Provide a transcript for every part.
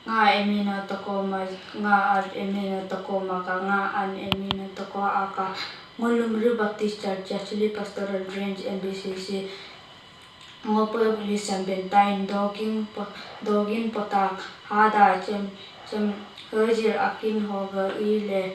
nga emina tokoma nga at emina tokoma ka nga an emina toko aka ngolum ri Baptist Church Chili Pastoral Range MBCC ngopo police bentain dogin potak hada chem hojir akin hoga ile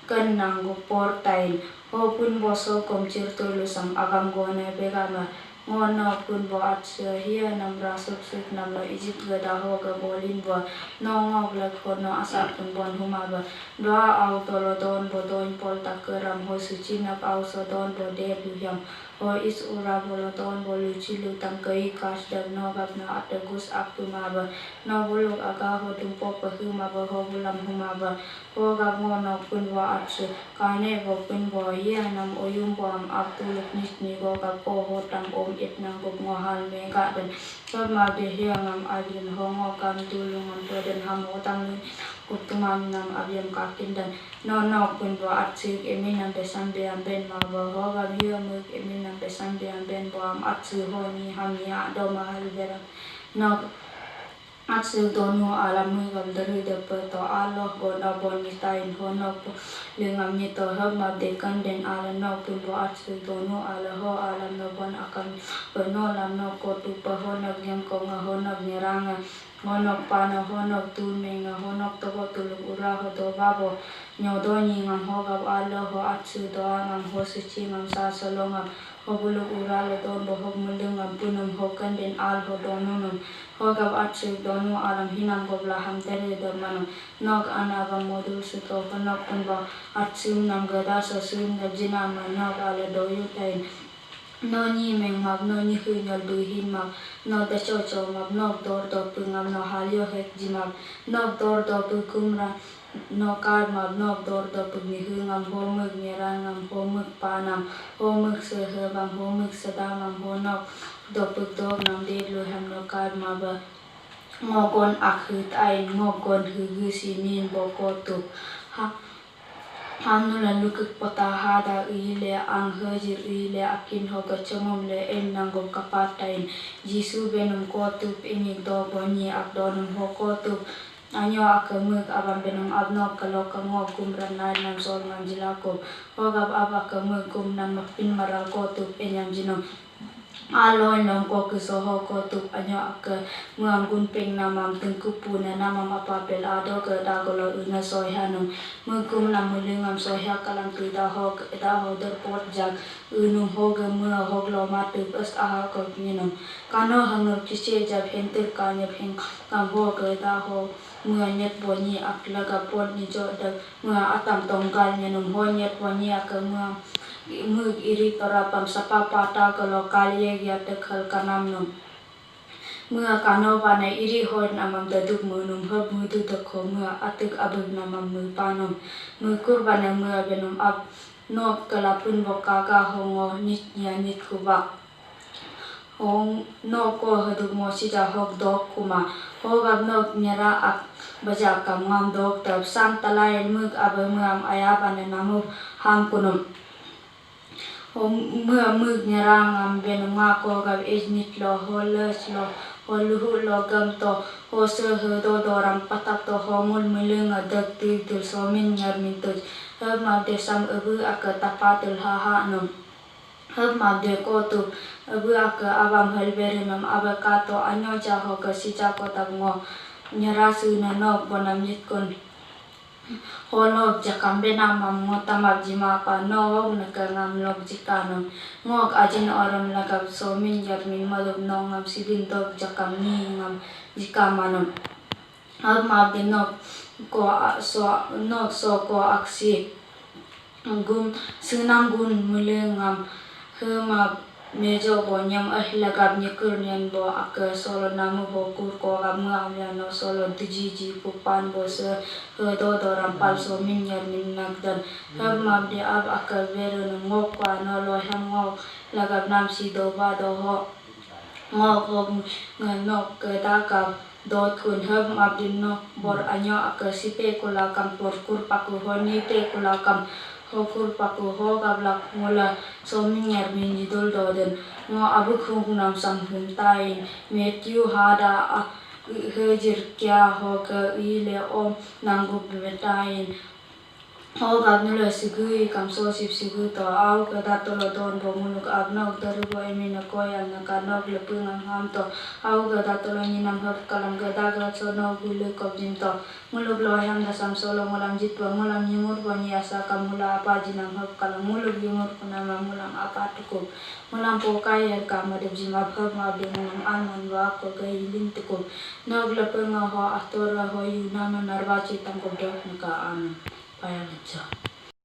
kan nangu portain hopun boso komchir tulusam agam gone begama ngono pun bo at hiya nam rasuk suk nam lo Egypt gada hoga bolin bo nongok lek hono asap pun bon humaba doa au tolo don bo don pol takeram ho sucinap au so don bo de luyam ho is ura bolo don bo luci lutam kai kas dag no gab na at gus aktu maba no buluk aga ho dumpo pahumaba ho bulam humaba ho gab ngono pun bo at kane bo pun bo hiya nam oyum bo am aktu luk nisni go gab ko ho tam om it nang ko ngohal me ga den ma de hiya ngam adin hongo kam dulungan poden ham otam kutumam nam abiam kakin dan no pun bo at sik eminam pesan be am ben ma bo ho gab hiya mu eminam pesan be am ben bo am at su ho ni ham ya do ma hal vera no at su donu alam mu gab dari de to Allah go na bon ni tain ho no lingam ni to ha ma de kan den ala no pun bo at su donu ala ho alam no bon akan no lam no ko tu pa ho na gem ko nga ho na niranga honok pana honok tu menga honok to ko tu ura ho do babo nyodo ni ngam ho gab ala ho at su do ngam ho su chi ngam sa solonga ho bulu ura le don bo ho mulung ngam punum ho kan den al ho donunum ho gab at su donu alam hinam go bla ham tere do manum nok anava modul su to honok pun bo at su nam gada so su ngab jina ma nok ala do yutain no ni meng mab no ni hu nyol du hin mab no da cho mab no dor do pu ngam no halio het ji mab no dor do pu kumra no kar mab no dor do pu ni hu ngam ho muk mera ngam ho muk panam ho muk se he bam ho muk sada ngam ho no do pu do ngam de lu ham no kar mab ngogon akhut ai ngogon hu sinin bo ko tu ha Hanulan lukuk pota hada ile ang hajir ile akin hoga chomom le en nangom kapatain Jisu benum kotup inik do boni abdonum ho kotup anyo akamuk abam benum abno kalau kango kumran nam sol manjilakom hogab abakamuk kum nam pin maral kotup enyam jinom Aloy nong ko kusoho ko tup anyo ak ngam gunping namam tengkupu na namam apapel ado ke dagolo una soihanum mugum nam mulingam soiha kalang tu daho derpot jag unum hoga mua hoglo matu pas aha ko minum kano hangop kisi jab hentir kanyap heng kam ho ke daho mua nyet boni ak laga pot ni jo dag mua atam tonggal nyenum ho nyet boni ak mua mug iri torapam sapapata kalau kalye ya dekhal kanam num mua kano bana iri hon amam daduk munum hab mudu dekho mua atuk abug namam mu panum mu kurbana mua benum ab no kalapun bokaga hongo nit ya nit kuba hong no ko haduk mo sija hok dok kuma hogab no nyara ak baja kam ngam dok tab sam talai mug abu muam ayabane namu ham kunum มื่อมึกเนี่ยร่างงามเป็นมากกว่าเอจนิดโลโฮเลสโลโฮลูโลกัมโตโฮเซเฮโดโดรัมปัตับโตโฮมุลมิลึงอดักติตุลโซมินยาร์มินตุเฮมาเดซัมอบูอักตาปาตุลฮาฮานุมเฮมาเดโกตุอบูอักอาบัมเฮลเบริมัมอาบกาโตอันยอจาโฮกสิจากโกตับงอเนี่ยราสุนันอกบนามิดกุนHonok jakam benam motamab jima pa no nakangam log jikanam ngok ajin oram lagab somin yarmin malub nongam sidin dog jakam ni ngam jikamanam almab dinok ko ko aksi gum sunam gun mulengam hemab mejo bonyam lagab nyekurnian bo ak solo namu bo kur ko amam ya no solo tiji pupan bo se do rampal so min yar min nagdan hemab de ab ak veru ngok kwa no lo ham ngok lagab nam si do ba do ho ngok nganok ke dakab dot kun hemab din no bor anyo ak sipe kula kam por kur paku honi pe kula kam hokur paku ho gablak mula somin yar min jidul doden ngo abu khung nam sam hun tai Matthew hada hejir kya ho ke ile om nanggup betain ho gab nulo sigui kam so sip sigu to au ka da to lo don bo munu ka abnog daru bo emina koyang na kanok le pungang ham to au ga da to lo ni nam hap kalam ga da ga so no gulu ko jin to muluk lo ham da sam solo mulam jit bo mulam nyumur bo ni asa kam mula apa jinam hap kalam muluk yumur kunama mulam apa tukum mulam po kaya ka madab jima hap ma be mulam alman wa ko ga ilin tukum nog le punga ho atora ho yu nama narwachi tam ko dok ka an Payah